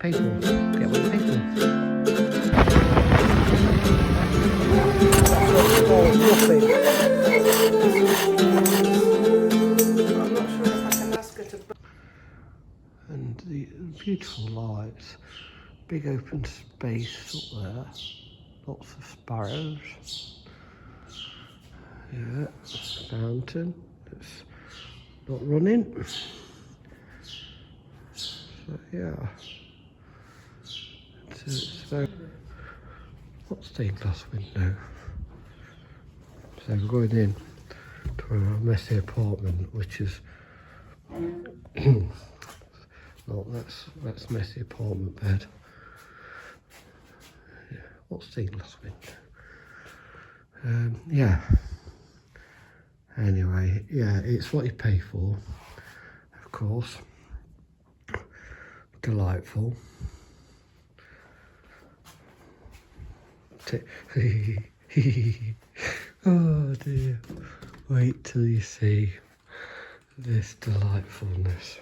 Pay for. Get what you pay for. Nothing. I'm not sure if I can ask her to. And the beautiful lights. Big open space up there. Lots of sparrows. Yeah, fountain. It's not running. So yeah. It's very. Not stained glass window. So we're going in to a messy apartment, which is well, that's messy apartment bed. Yeah, what stained glass window? Yeah. Anyway, yeah, it's what you pay for, of course. Delightful. Oh dear. Wait till you see this delightfulness.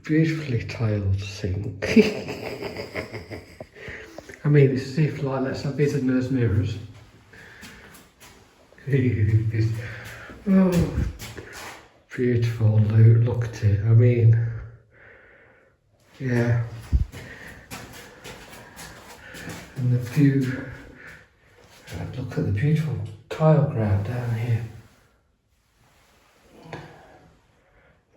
Beautifully tiled sink. I mean, it's as if, like, let's have visitors' mirrors. Oh, beautiful, look at it. I mean, yeah. And the view, look at the beautiful tile ground down here.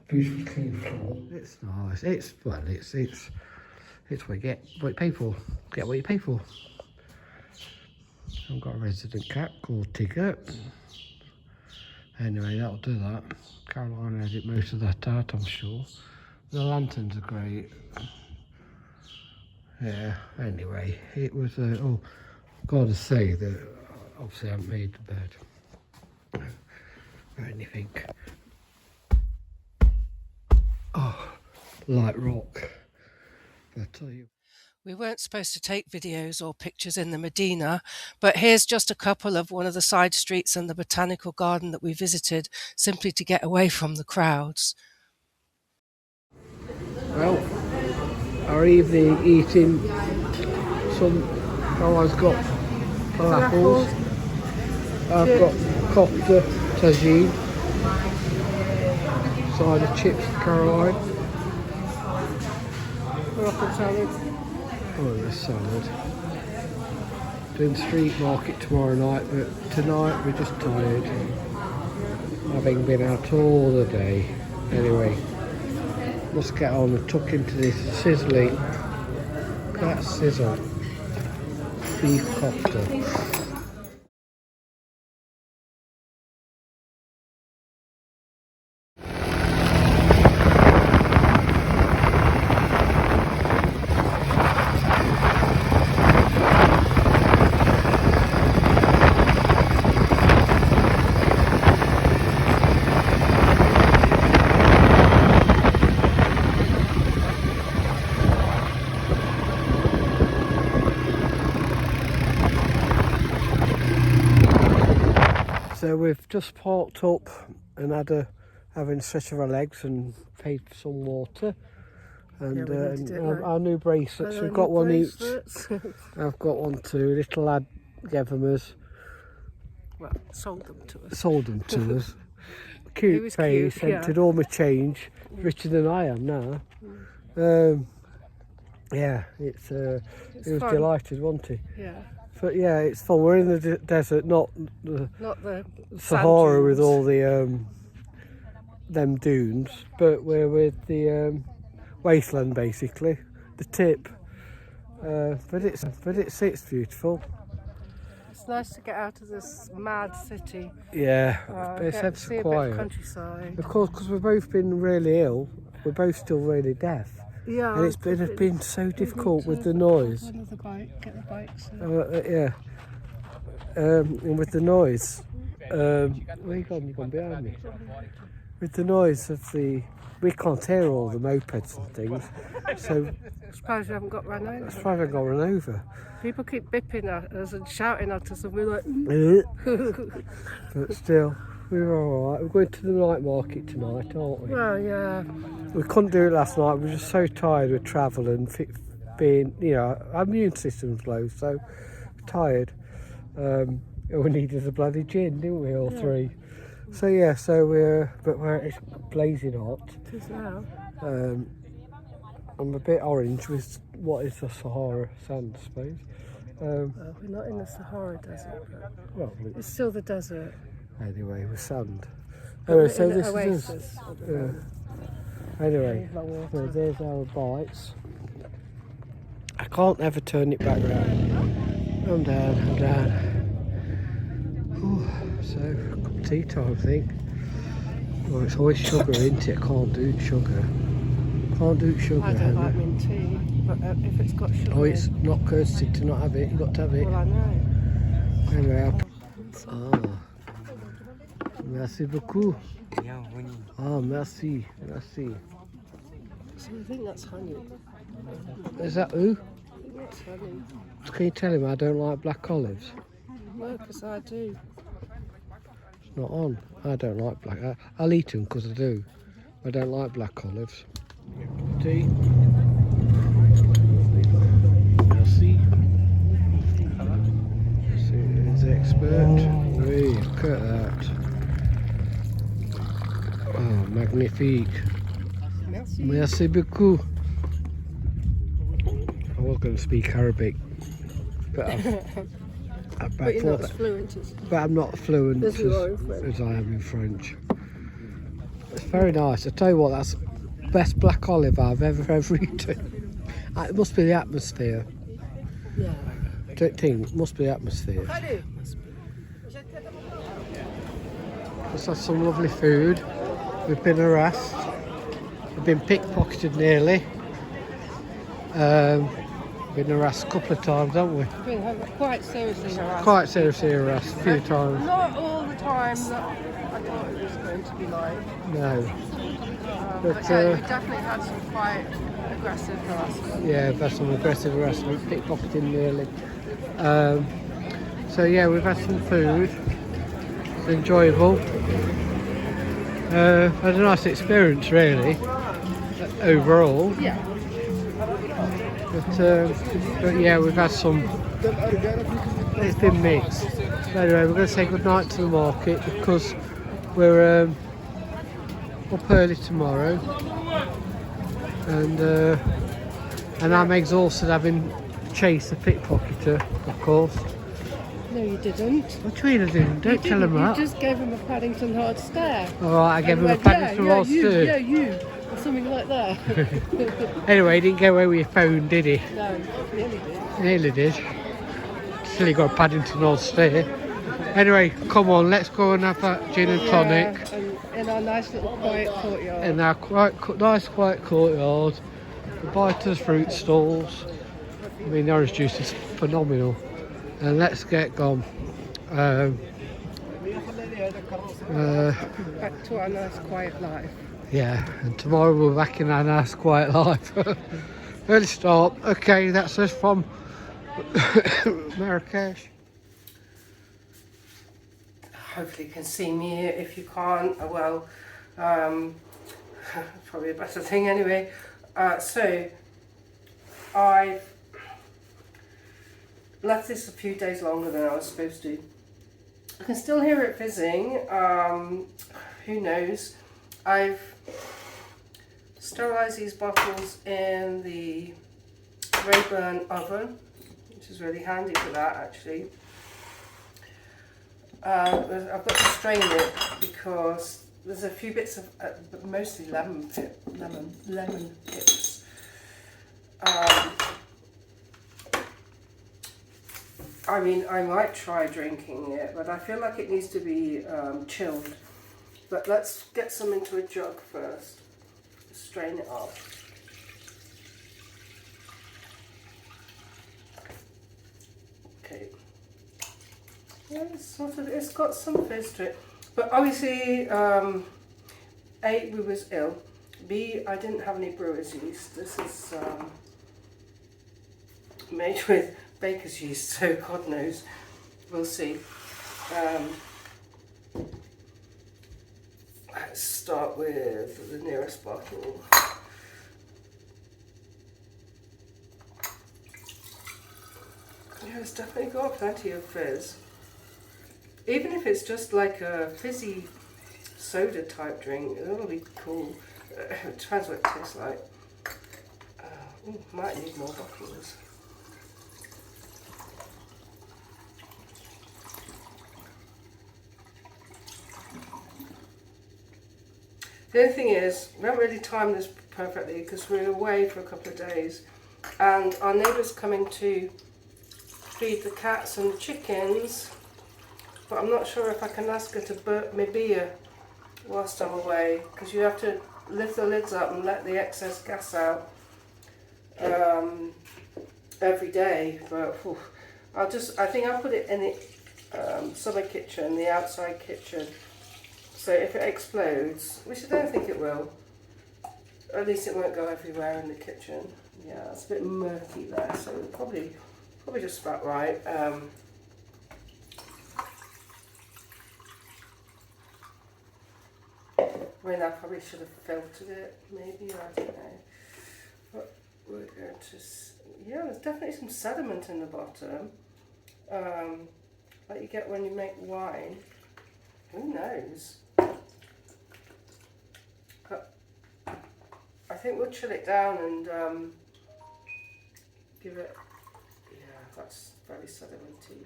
Beautiful clean floor. It's nice. It's what you get what you pay for. Get what you pay for. I've got a resident cat called Tigger. Anyway, that'll do that. Caroline edit most of that out, I'm sure. The lanterns are great. Yeah, anyway, it was, oh, I've got to say that obviously I haven't made the bed or anything. Oh, light rock. I tell you. We weren't supposed to take videos or pictures in the Medina, but here's just a couple of one of the side streets and the botanical garden that we visited, simply to get away from the crowds. Well, our evening eating, Caroline's got falafels. I've got kofta, tagine, side of chips for Caroline. Moroccan salad. Oh, there's salad. Doing street market tomorrow night, but tonight we're just tired. Having been out all the day. Anyway, let's get on and tuck into this sizzling. Look at that sizzle. Beef kofta. So we've just parked up and having a stretch of our legs and paid for some water. And, our new bracelets, we've got one each. I've got one too. Little lad gave them us. Well, sold them to us. Sold them to us. Cute face, emptied all my change. Richer than I am now. Yeah, it was fun. Delighted, wasn't he? Yeah. But yeah, it's fun. We're in the desert, not the Sahara with all the them dunes, but we're with the wasteland basically, the tip. But it's beautiful. It's nice to get out of this mad city. Yeah, it's had see quiet. A bit of countryside. Of course, because we've both been really ill. We're both still really deaf. Yeah, and it's been so difficult with the noise. Another bike, get the bikes. Yeah. And with the noise, where you gone? You've gone behind me. With the noise of we can't hear all the mopeds and things. So I suppose you haven't got run over. I suppose I haven't got run over. People keep bipping at us and shouting at us, and we're like, but still, we're alright. We're going to the night market tonight, aren't we? Well, yeah. We couldn't do it last night. We were just so tired with travel and being, you know, our immune system's low, so tired. We needed a bloody gin, didn't we, all three? So yeah, it's blazing hot. It is now. I'm a bit orange with what is the Sahara sand, I suppose. Well, we're not in the Sahara Desert, but Well, it's still the desert. anyway, with sand. But Anyway, we're so in an this oasis is at the moment. anyway. So there's our bites. I can't ever turn it back round. I'm down. Ooh, so cup of tea time, I think. Well, it's always sugar, isn't it? I can't do sugar. Can't do sugar. I don't like mint tea, but if it's got sugar. Oh, it's not courtesy to not have it. You've got to have it. Well, I know. Anyway, merci beaucoup. Ah, merci. So I think that's honey. Is that who? That's honey. Can you tell him I don't like black olives? No, because I do. It's not on. I don't like black. I'll eat them because I do. I don't like black olives. Tea. Merci. Is the expert. Oui, look at that. Oh, magnifique. Merci. Merci beaucoup. I was going to speak Arabic, but But you're not as fluent as but I'm not fluent As you are in French. as I am in French. It's very nice. I tell you what, that's the best black olive I've ever eaten. It must be the atmosphere. yeah. Don't think it must be the atmosphere. Just had some lovely food. We've been harassed. We've been pickpocketed nearly. Been harassed a couple of times, haven't we? Been quite seriously harassed. Quite seriously harassed a few times. Not all the time that I thought it was going to be like. No. But yeah, we definitely had some quite aggressive harassment. Yeah, we've had some aggressive harassment, pickpocketing nearly. So yeah, we've had some food. It's enjoyable. Had a nice experience really, overall. Yeah. But yeah, we've had some. It's been mixed. So anyway, we're going to say good night to the market because we're up early tomorrow, and I'm exhausted having chased the pickpocketer, of course. No, you didn't. What do you mean I didn't? Don't tell him that. You just gave him a Paddington hard stare. Alright, I gave him a Paddington hard stare. Yeah, you. Or something like that. Anyway, he didn't get away with your phone, did he? No, nearly did. Nearly did. Still he got a Paddington old stare. Anyway, come on, let's go and have that gin and tonic. And in our nice little quiet courtyard. In our nice quiet courtyard. Goodbye to the fruit stalls. I mean, the orange juice is phenomenal. And let's get gone. Back to our nice quiet life. Yeah, and tomorrow we're back in our nice quiet life. Early start. Okay, that's us from Marrakech. Hopefully you can see me here. If you can't, well, probably a better thing anyway. So I left this a few days longer than I was supposed to. I can still hear it fizzing. Who knows? I've sterilised these bottles in the Rayburn oven, which is really handy for that actually. I've got to strain it because there's a few bits of, mostly lemon pips. I mean, I might try drinking it, but I feel like it needs to be chilled. But let's get some into a jug first. Strain it off. Okay. Yeah, it's got some fizz to it. But obviously, A, we was ill. B, I didn't have any brewer's yeast. This is made with baker's yeast, so God knows. We'll see. Let's start with the nearest bottle. Yeah, it's definitely got plenty of fizz. Even if it's just like a fizzy soda type drink, it'll be cool. It depends what it tastes like. Might need more bottles. The only thing is, we haven't really timed this perfectly because we're away for a couple of days and our neighbour's coming to feed the cats and the chickens, but I'm not sure if I can ask her to burp my beer whilst I'm away, because you have to lift the lids up and let the excess gas out every day. But I think I'll put it in the summer kitchen, the outside kitchen, so if it explodes, which I don't think it will, at least it won't go everywhere in the kitchen. Yeah, it's a bit murky there, so probably just about right. I mean, I probably should have filtered it, maybe, I don't know. But we're going to, yeah, there's definitely some sediment in the bottom, like you get when you make wine. Who knows? But I think we'll chill it down and give it, yeah, that's very sedimenty,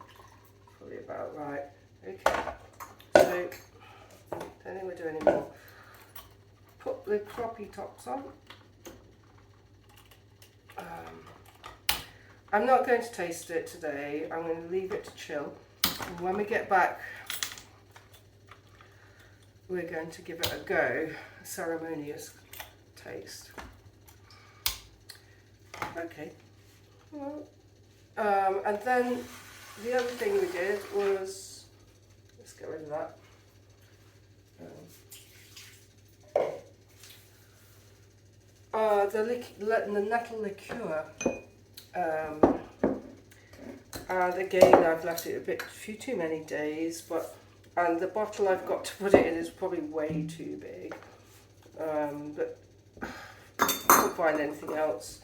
probably about right. Okay, so don't think we'll do any more. Put the crappie tops on. I'm not going to taste it today. I'm going to leave it to chill. And when we get back, we're going to give it a go, a ceremonious taste. Okay. Well, and then the other thing we did was, let's get rid of that. The nettle liqueur, and again I've left it a few too many days, and the bottle I've got to put it in is probably way too big, but I can't find anything else.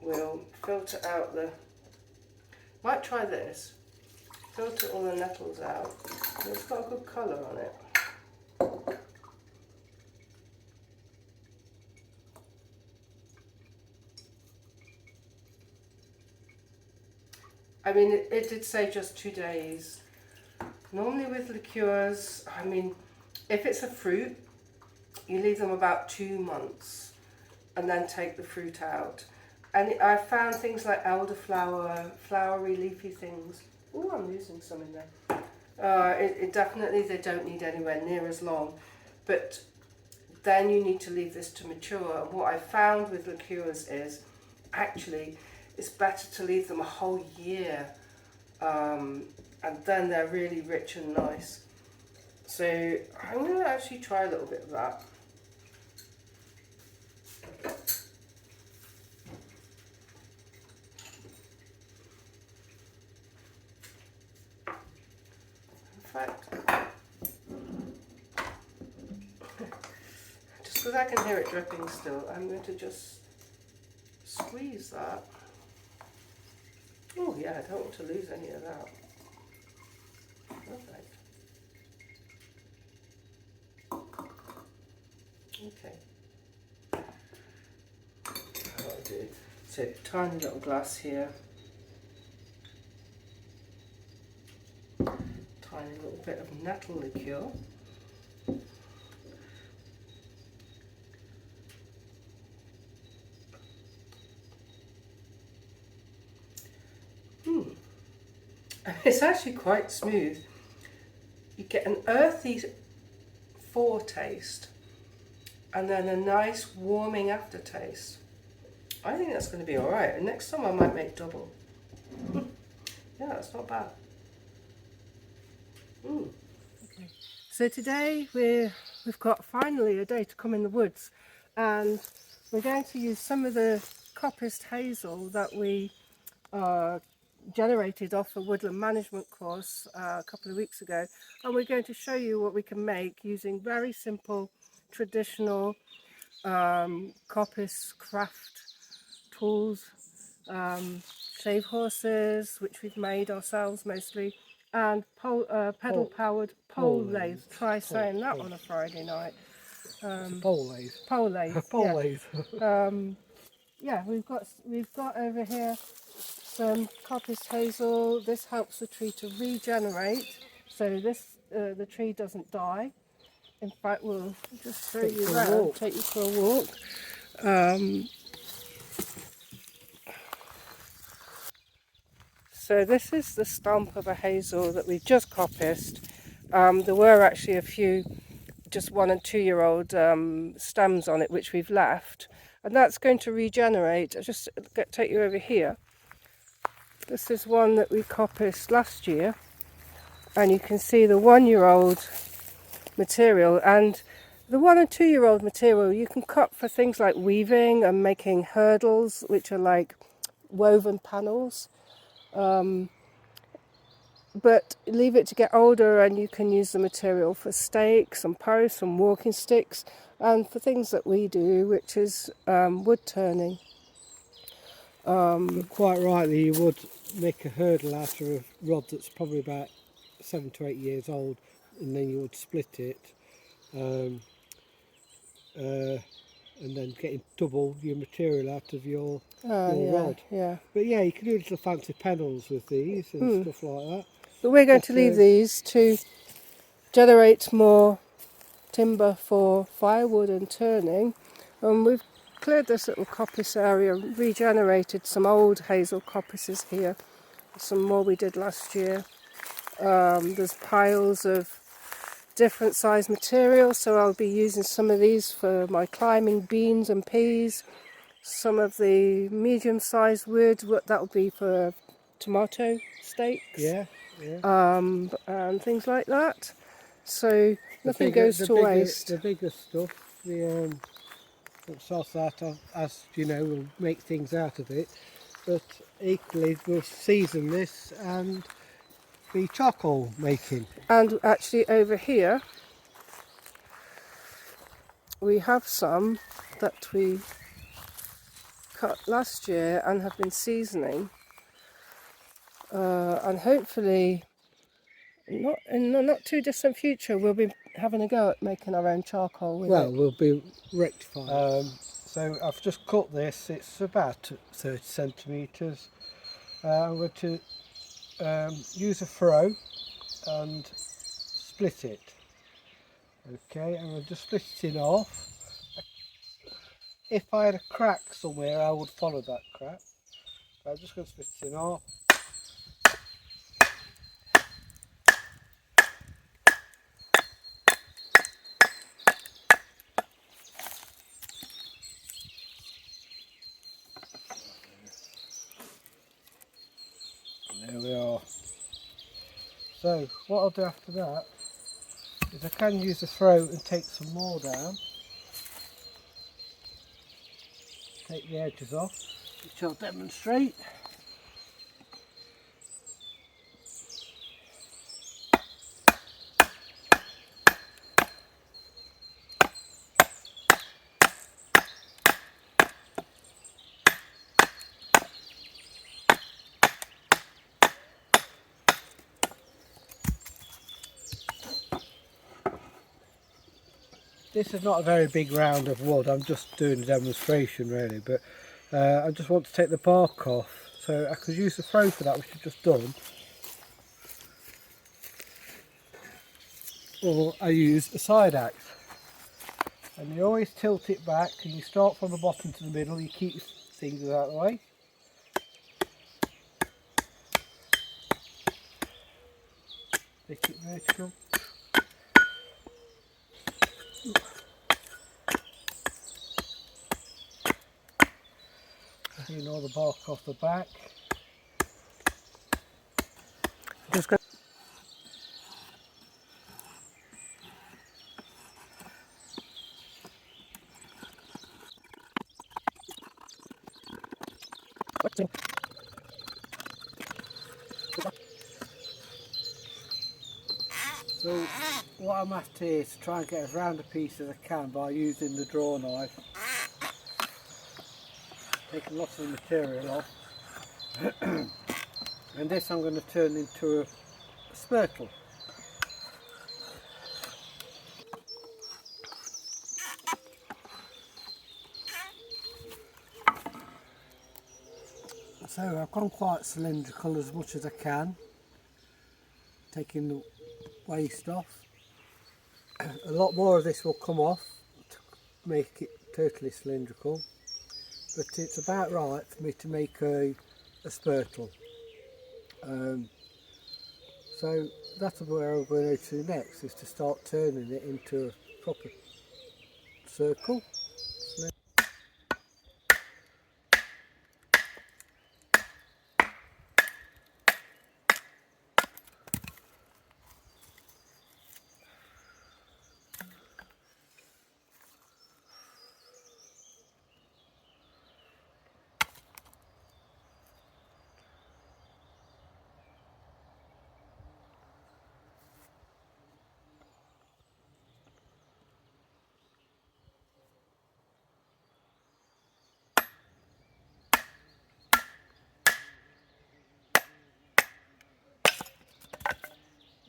We'll filter out might try this, filter all the nettles out. It's got a good colour on it. I mean, it did say just 2 days. Normally with liqueurs, I mean, if it's a fruit, you leave them about 2 months and then take the fruit out. And I found things like elderflower, flowery, leafy things. Oh, I'm losing some in there. It definitely, they don't need anywhere near as long. But then you need to leave this to mature. And what I found with liqueurs is, actually, it's better to leave them a whole year, and then they're really rich and nice. So I'm going to actually try a little bit of that. In fact, just because I can hear it dripping still, I'm going to just squeeze that. Oh yeah, I don't want to lose any of that. Perfect. Okay. I'll do. So tiny little glass here. Tiny little bit of nettle liqueur. It's actually quite smooth. You get an earthy foretaste and then a nice warming aftertaste. I think that's going to be alright. And next time I might make double. Yeah, that's not bad. Okay. So today we've got finally a day to come in the woods, and we're going to use some of the coppiced hazel that we generated off a woodland management course a couple of weeks ago, and we're going to show you what we can make using very simple traditional coppice craft tools, shave horses, which we've made ourselves mostly, and pedal powered pole lathe. Try saying that on a Friday night. Pole lathe. Pole lathe. Pole lathe. Yeah, we've got over here some coppice hazel. This helps the tree to regenerate, so this the tree doesn't die. In fact, we'll just show you around, take you for a walk. So this is the stump of a hazel that we've just coppiced. There were actually a few just 1 and 2 year old stems on it which we've left, and that's going to regenerate. I'll just take you over here. This is one that we coppiced last year, and you can see the 1 year old material, and the 1 and 2 year old material you can cut for things like weaving and making hurdles, which are like woven panels. But leave it to get older and you can use the material for stakes and posts and walking sticks, and for things that we do, which is wood turning. Quite rightly, you would make a hurdle out of a rod that's probably about 7 to 8 years old, and then you would split it, and then getting double your material out of your rod. Yeah. But yeah, you can do little fancy panels with these and stuff like that. But we're going to leave these to generate more timber for firewood and turning. And we've cleared this little coppice area, regenerated some old hazel coppices here, some more we did last year. There's piles of different size material, so I'll be using some of these for my climbing beans and peas, some of the medium-sized wood, that will be for tomato stakes. Yeah. And things like that. So nothing goes to waste. The bigger stuff, the sauce out of, as you know, we'll make things out of it. But equally, we'll season this and be charcoal making. And actually, over here we have some that we cut last year and have been seasoning. And hopefully, in the not too distant future, we'll be having a go at making our own charcoal with it. We'll be rectifying. So I've just cut this. It's about 30 centimetres. I'm going to use a furrow and split it. Okay, I'm going to just split it in half. If I had a crack somewhere, I would follow that crack. But I'm just going to split it in half. There we are. So what I'll do after that is I can use the throat and take some more down. Take the edges off, which I'll demonstrate. This is not a very big round of wood, I'm just doing a demonstration really, but I just want to take the bark off, so I could use the throw for that, which I've just done, or I use a side axe. And you always tilt it back and you start from the bottom to the middle, you keep things out of the way. Make it vertical. Clean all the bark off the back. Just go. So what I'm after here is to try and get as round a piece as I can by using the draw knife. Taking lots of the material off. And this I'm going to turn into a spurtle. So I've gone quite cylindrical as much as I can, taking the waste off. A lot more of this will come off to make it totally cylindrical, but it's about right for me to make a spurtle. So that's where I'm going to next, is to start turning it into a proper circle.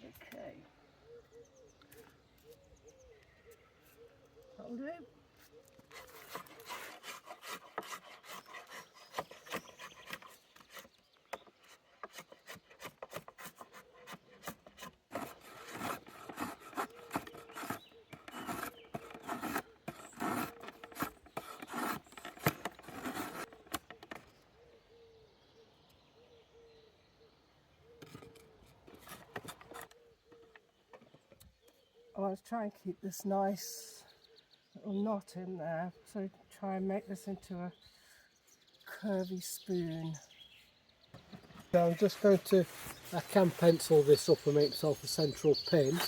Okay, that'll do. I want to try and keep this nice little knot in there, so try and make this into a curvy spoon. So I'm just going to, I can pencil this up and make myself a central pin,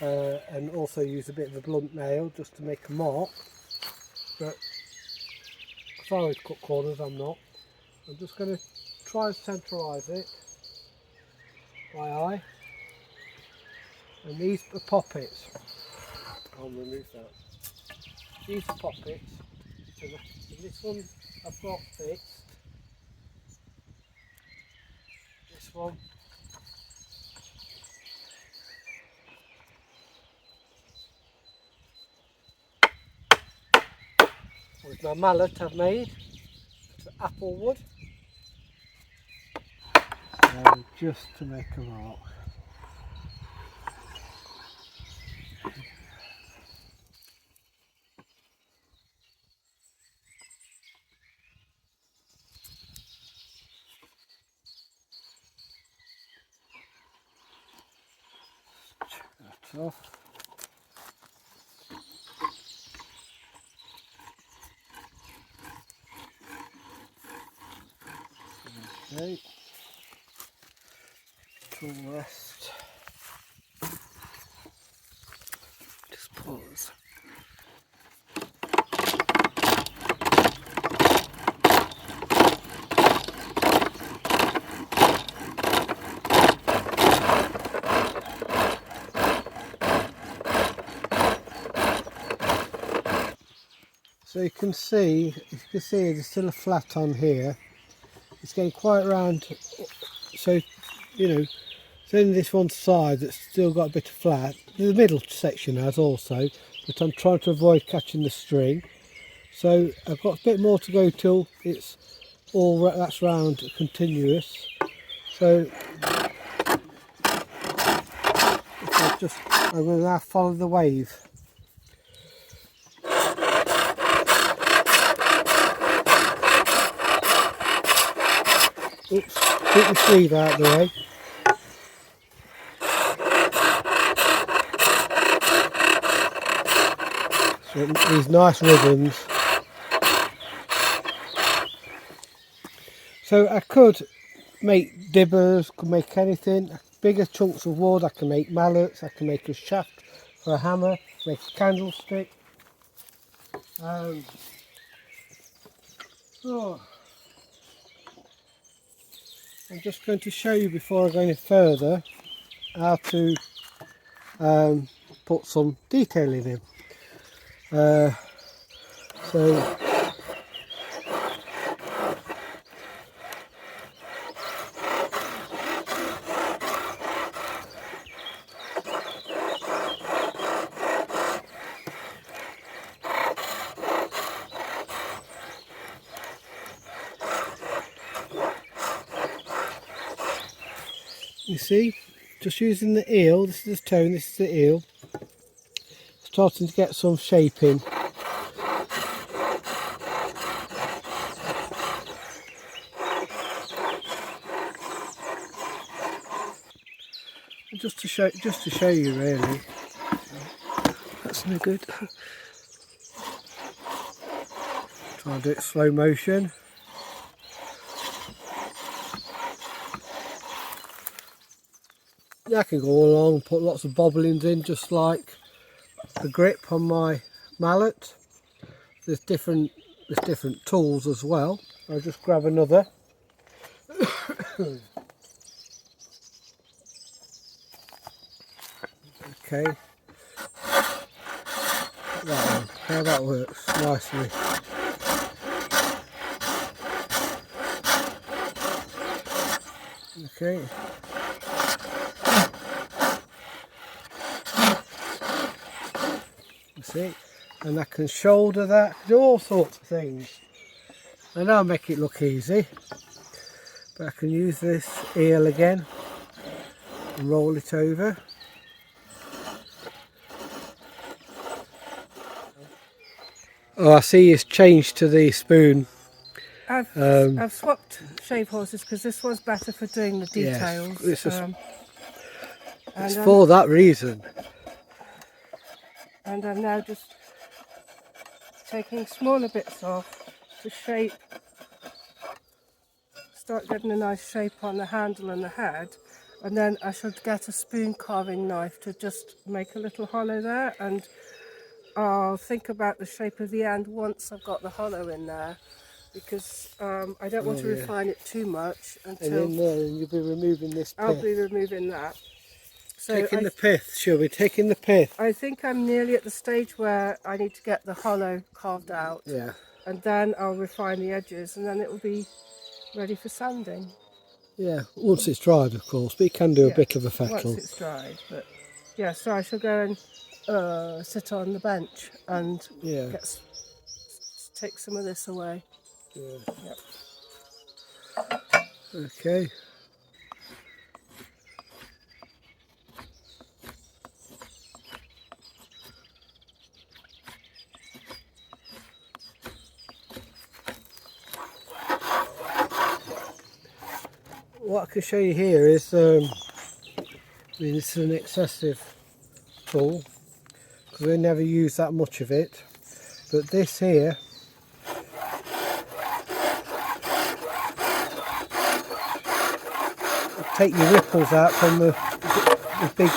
and also use a bit of a blunt nail just to make a mark, but if I always cut corners, I'm not. I'm just going to try and centralise it by eye, and these are poppets. I'll remove that. These are poppets, so this one I've got fixed, this one with my mallet I've made, it's apple wood, so just to make a mark. That off. Okay, to the rest. Just pause. So you can see, there's still a flat on here. It's getting quite round, so you know, it's only this one side that's still got a bit of flat. The middle section has also, but I'm trying to avoid catching the string. So I've got a bit more to go till it's all that's round, continuous. So I'm going to now follow the wave. Oops, keep the sleeve out of the way. So these nice ribbons. So I could make dibbers, could make anything, bigger chunks of wood, I can make mallets, I can make a shaft for a hammer, make a candlestick. I'm just going to show you before I go any further how to put some detailing in. So you see, just using the eel, this is the stone, this is the eel, starting to get some shape in. Just to show you really. That's no good. Try and do it slow motion. Yeah, I can go along and put lots of bobblings in, just like the grip on my mallet. There's different tools as well. I'll just grab another. Okay. That one. How that works nicely. Okay. You see, and I can shoulder that, do all sorts of things. And I'll make it look easy, but I can use this eel again and roll it over. Oh, I see it's changed to the spoon. I've swapped shave horses because this one's better for doing the details. Yes, it's for that reason. And I'm now just taking smaller bits off to shape, start getting a nice shape on the handle and the head, and then I should get a spoon carving knife to just make a little hollow there, and I'll think about the shape of the end once I've got the hollow in there, because I don't want to refine it too much until... And in there, and you'll be removing this pith. I'll be removing that. So taking the pith, shall we? Taking the pith. I think I'm nearly at the stage where I need to get the hollow carved out. Yeah. And then I'll refine the edges, and then it will be ready for sanding. Yeah, once it's dried, of course, but you can do a bit of a fettle. Once it's dried, but yeah, so I shall go and sit on the bench and take some of this away. Yeah. Yep. Okay. What I can show you here is, I mean, this is an excessive tool because we never use that much of it, but this here will take your ripples out from the big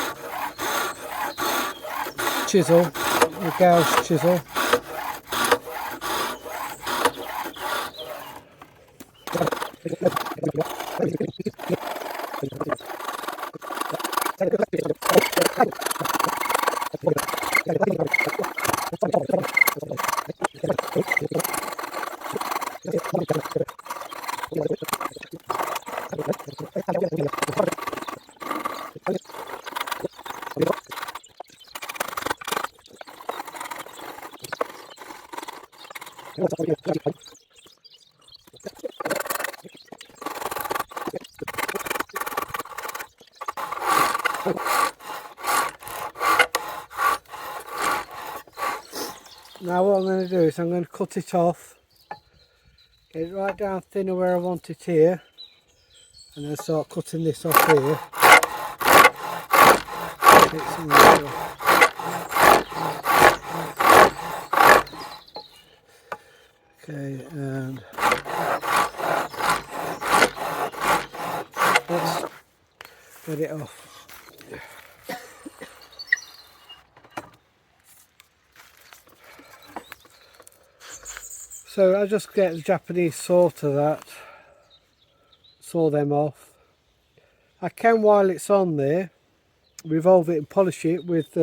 chisel, the gouge chisel. Now what I'm going to do is I'm going to cut it off, get it right down thinner where I want it here, and then start cutting this off here. Okay, and let's get it off. So I just get the Japanese saw to that, saw them off. I can, while it's on there, revolve it and polish it with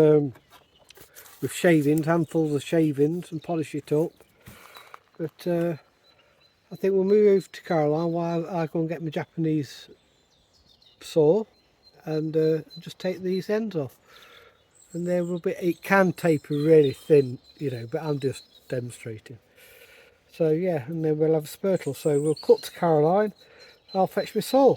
shavings, handfuls of shavings, and polish it up. But I think we'll move over to Caroline while I go and get my Japanese saw and just take these ends off. And there will be, it can taper really thin, you know, but I'm just demonstrating. So yeah, and then we'll have a spurtle. So we'll cut to Caroline. I'll fetch my saw.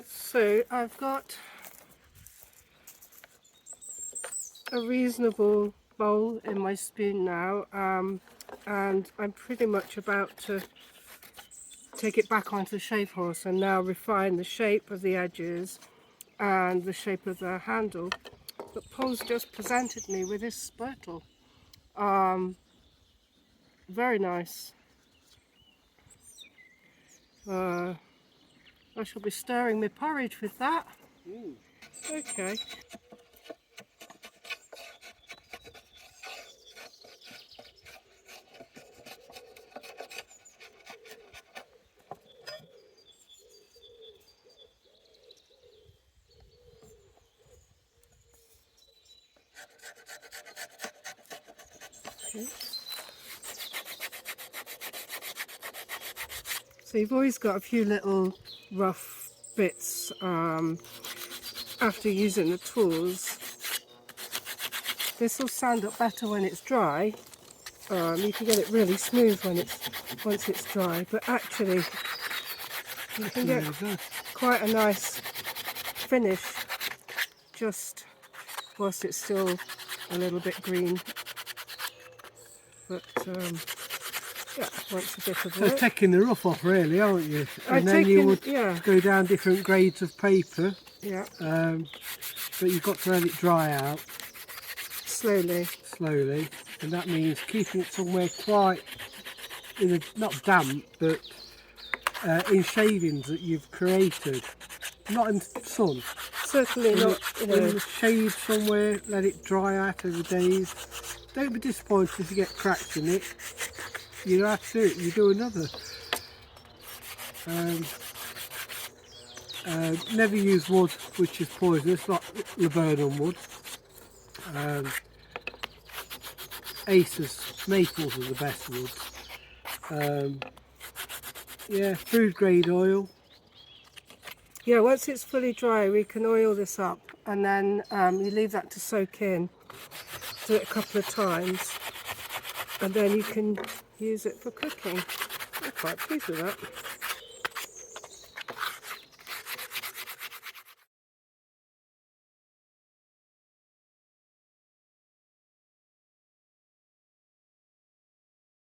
So I've got a reasonable bowl in my spoon now, and I'm pretty much about to take it back onto the shave horse and now refine the shape of the edges and the shape of the handle. But Paul's just presented me with this spurtle. Very nice. I shall be stirring my porridge with that. Okay. So you've always got a few little rough bits after using the tools. This will stand up better when it's dry. You can get it really smooth when once it's dry, but actually you can get quite a nice finish just whilst it's still a little bit green. But yeah, wants a bit of So work. taking the rough off really, aren't you? And then taking, you would yeah. go down different grades of paper. Yeah. But you've got to let it dry out Slowly. And that means keeping it somewhere quite in a, not damp, but in shavings that you've created, not in the sun. Certainly not, In the shade somewhere, let it dry out over days. Don't be disappointed if you get cracks in it. You don't have to do it, you do another. Never use wood which is poisonous, like laburnum wood. Acers, maples are the best woods. Yeah, food grade oil. Yeah, once it's fully dry, we can oil this up, and then you leave that to soak in. Do it a couple of times, and then you can use it for cooking. I'm quite pleased with that.